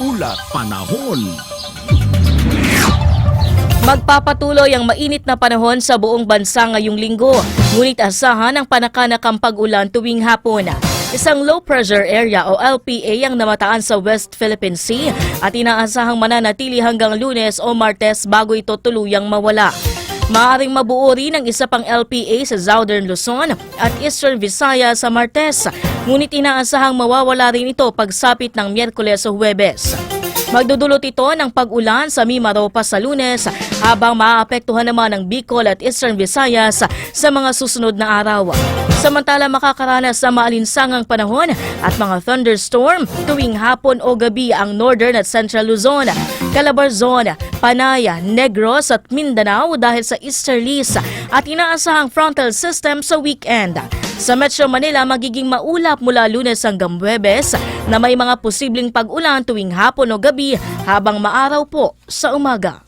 Ulat Panahon. Magpapatuloy ang mainit na panahon sa buong bansa ngayong linggo, ngunit asahan ang panakanakang pag-ulan tuwing hapon. Isang low-pressure area o LPA ang namataan sa West Philippine Sea at inaasahang mananatili hanggang Lunes o Martes bago ito tuluyang mawala. Maaaring mabuo rin ang isa pang LPA sa Southern Luzon at Eastern Visayas sa Martes, ngunit inaasahang mawawala rin ito pagsapit ng Miyerkules o Huwebes. Magdudulot ito ng pag-ulan sa Mimaropa sa Lunes habang maaapektuhan naman ang Bicol at Eastern Visayas sa mga susunod na araw. Samantala makakaranas sa maalinsangang panahon at mga thunderstorm tuwing hapon o gabi ang Northern at Central Luzon, Calabarzon, Panay, Negros at Mindanao dahil sa easterlies at inaasahang frontal system sa weekend. Sa Metro Manila, magiging maulap mula Lunes hanggang Huwebes na may mga posibleng pag-ulan tuwing hapon o gabi habang maaraw po sa umaga.